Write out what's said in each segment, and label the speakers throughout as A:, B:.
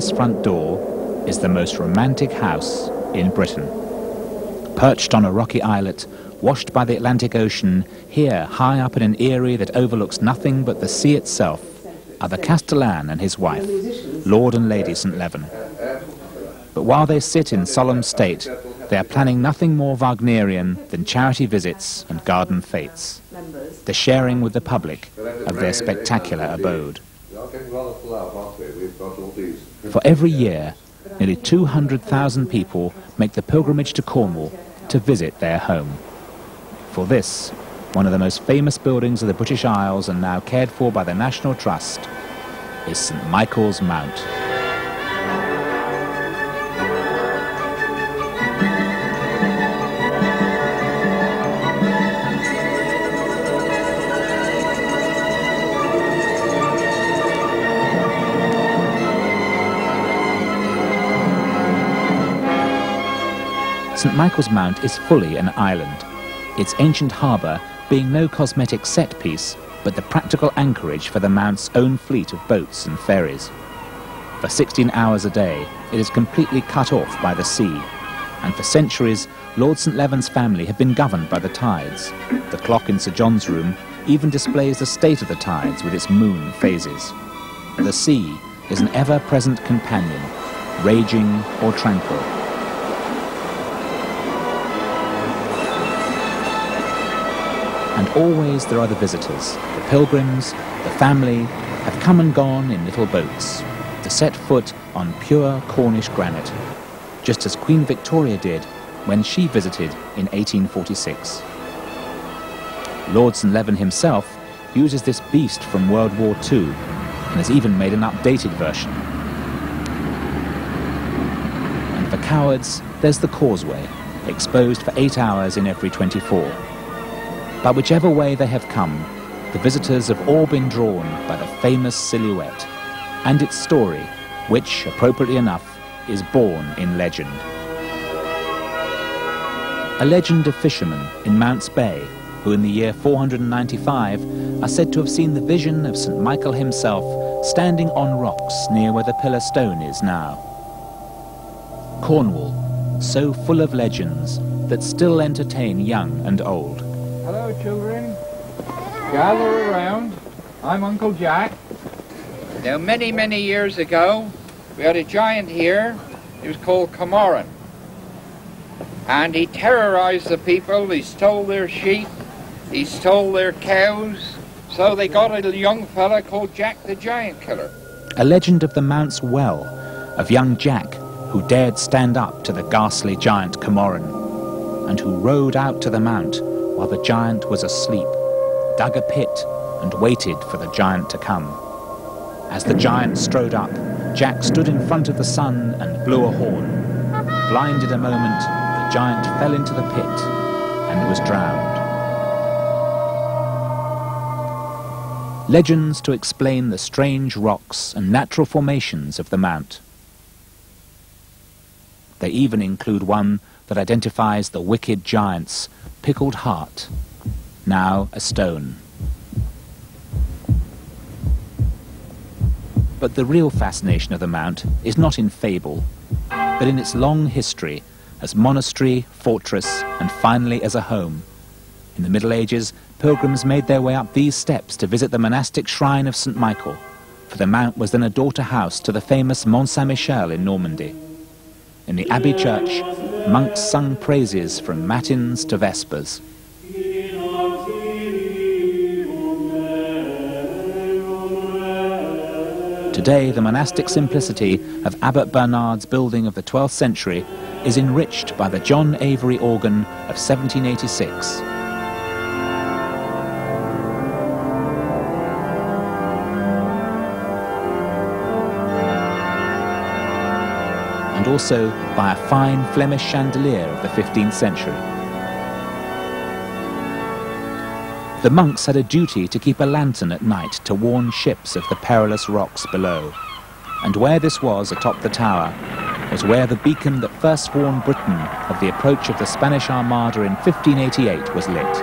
A: this front door is the most romantic house in Britain. Perched on a rocky islet, washed by the Atlantic Ocean, here, high up in an eyrie that overlooks nothing but the sea itself, are the Castellan and his wife, Lord and Lady St Levan. But while they sit in solemn state, they are planning nothing more Wagnerian than charity visits and garden fetes, the sharing with the public of their spectacular abode. For every year, nearly 200,000 people make the pilgrimage to Cornwall to visit their home. For this, one of the most famous buildings of the British Isles and now cared for by the National Trust is St Michael's Mount. St Michael's Mount is fully an island, its ancient harbour being no cosmetic set piece, but the practical anchorage for the Mount's own fleet of boats and ferries. For 16 hours a day, it is completely cut off by the sea, and for centuries, Lord St Levan's family have been governed by the tides. The clock in Sir John's room even displays the state of the tides with its moon phases. The sea is an ever-present companion, raging or tranquil. And always there are the visitors, the pilgrims, the family, have come and gone in little boats to set foot on pure Cornish granite, just as Queen Victoria did when she visited in 1846. Lord St Levan himself uses this beast from World War II and has even made an updated version. And for cowards, there's the causeway, exposed for 8 hours in every 24. But whichever way they have come, the visitors have all been drawn by the famous silhouette and its story, which, appropriately enough, is born in legend. A legend of fishermen in Mounts Bay, who in the year 495 are said to have seen the vision of St Michael himself standing on rocks near where the pillar stone is now. Cornwall, so full of legends that still entertain young and old.
B: Hello, children. Gather around. I'm Uncle Jack. Now, many, many years ago, we had a giant here. He was called Camoran. And he terrorized the people. He stole their sheep. He stole their cows. So they got a young fella called Jack the Giant Killer.
A: A legend of the Mount's Well, of young Jack, who dared stand up to the ghastly giant Camoran, and who rode out to the Mount while the giant was asleep, dug a pit and waited for the giant to come. As the giant strode up, Jack stood in front of the sun and blew a horn. Blinded a moment, the giant fell into the pit and was drowned. Legends to explain the strange rocks and natural formations of the Mount. They even include one that identifies the wicked giant's pickled heart, now a stone. But the real fascination of the Mount is not in fable, but in its long history as monastery, fortress, and finally as a home. In the Middle Ages, pilgrims made their way up these steps to visit the monastic shrine of St Michael, for the Mount was then a daughter house to the famous Mont Saint-Michel in Normandy. In the Abbey Church, monks sung praises from matins to vespers. Today, the monastic simplicity of Abbot Bernard's building of the 12th century is enriched by the John Avery organ of 1786. And also by a fine Flemish chandelier of the 15th century. The monks had a duty to keep a lantern at night to warn ships of the perilous rocks below. And where this was atop the tower was where the beacon that first warned Britain of the approach of the Spanish Armada in 1588 was lit.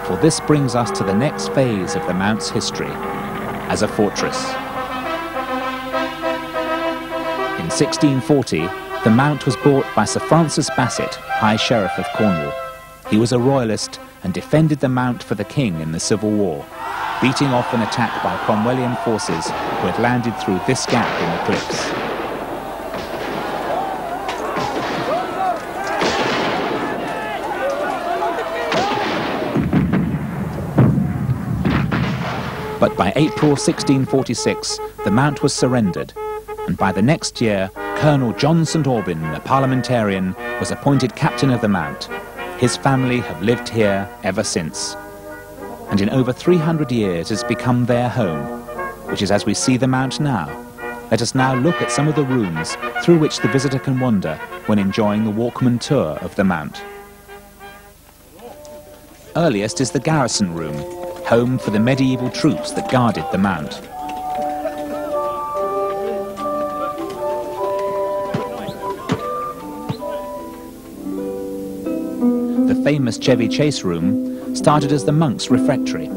A: For this brings us to the next phase of the Mount's history, as a fortress. In 1640, the mount was bought by Sir Francis Bassett, High Sheriff of Cornwall. He was a royalist and defended the mount for the king in the Civil War, beating off an attack by Cromwellian forces who had landed through this gap in the cliffs. But by April 1646, the mount was surrendered, and by the next year, Colonel John St Aubin, a parliamentarian, was appointed captain of the mount. His family have lived here ever since, and in over 300 years has become their home, which is as we see the mount now. Let us now look at some of the rooms through which the visitor can wander when enjoying the Walkman tour of the mount. Earliest is the Garrison Room, home for the medieval troops that guarded the mount. The famous Chevy Chase Room started as the monks' refectory.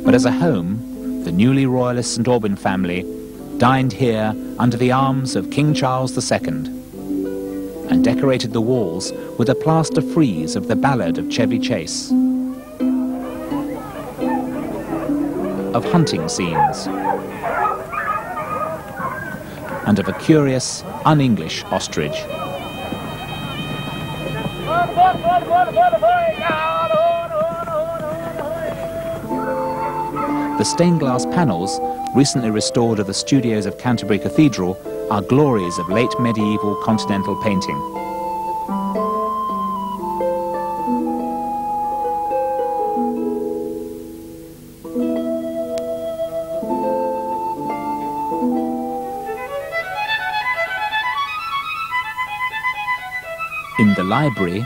A: But as a home, the newly royalist St Aubin family dined here under the arms of King Charles II and decorated the walls with a plaster frieze of the ballad of Chevy Chase, of hunting scenes, and of a curious, un-English ostrich. The stained glass panels, recently restored of the studios of Canterbury Cathedral, are glories of late medieval continental painting. In the library,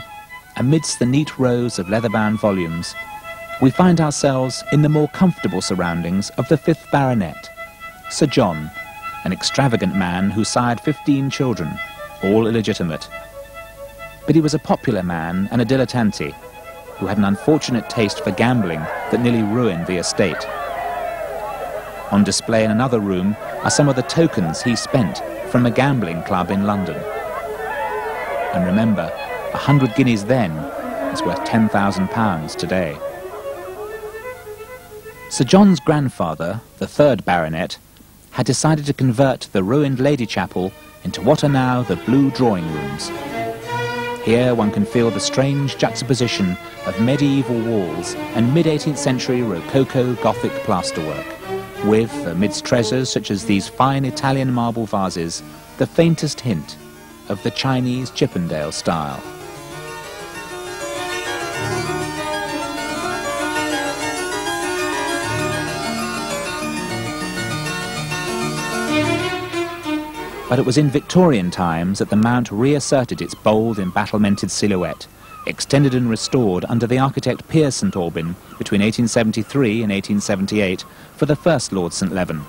A: amidst the neat rows of leather-bound volumes, we find ourselves in the more comfortable surroundings of the 5th Baronet, Sir John, an extravagant man who sired 15 children, all illegitimate. But he was a popular man and a dilettante, who had an unfortunate taste for gambling that nearly ruined the estate. On display in another room are some of the tokens he spent from a gambling club in London. And remember, 100 guineas then is worth £10,000 today. Sir John's grandfather, the 3rd Baronet, had decided to convert the ruined Lady Chapel into what are now the Blue Drawing Rooms. Here one can feel the strange juxtaposition of medieval walls and mid-18th century Rococo Gothic plasterwork, with, amidst treasures such as these fine Italian marble vases, the faintest hint of the Chinese Chippendale style. But it was in Victorian times that the mount reasserted its bold, embattlemented silhouette, extended and restored under the architect Piers St Aubin between 1873 and 1878 for the first Lord St Levan,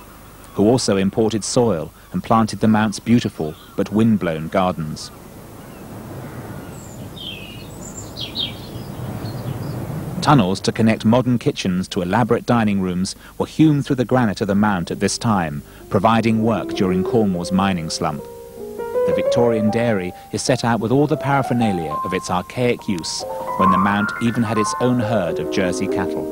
A: who also imported soil and planted the mount's beautiful but wind-blown gardens. Tunnels to connect modern kitchens to elaborate dining rooms were hewn through the granite of the mount at this time, providing work during Cornwall's mining slump. The Victorian dairy is set out with all the paraphernalia of its archaic use, when the mount even had its own herd of Jersey cattle.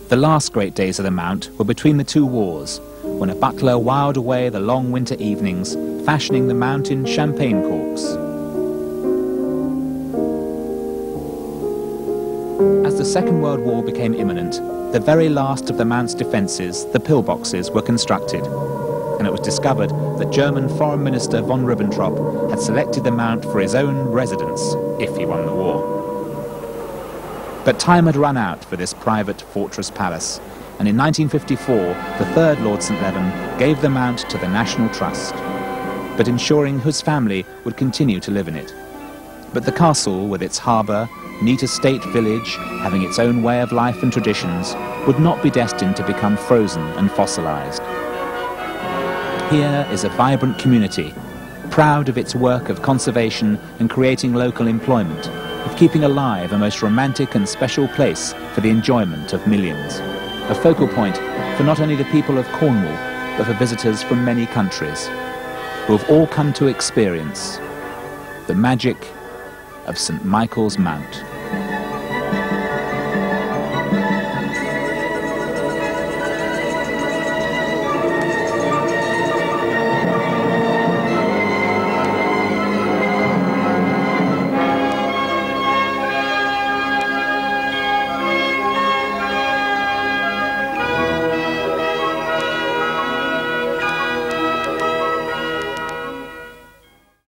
A: The last great days of the mount were between the two wars, when a butler whiled away the long winter evenings, fashioning the mount in champagne corks. As the Second World War became imminent, the very last of the mount's defences, the pillboxes, were constructed, and it was discovered that German Foreign Minister von Ribbentrop had selected the mount for his own residence if he won the war. But time had run out for this private fortress palace, and in 1954 the 3rd Lord St Levan gave the mount to the National Trust, but ensuring whose family would continue to live in it. But the castle, with its harbour, neat estate village, having its own way of life and traditions, would not be destined to become frozen and fossilised. Here is a vibrant community, proud of its work of conservation and creating local employment, of keeping alive a most romantic and special place for the enjoyment of millions. a focal point for not only the people of Cornwall, but for visitors from many countries, who have all come to experience the magic of St Michael's Mount.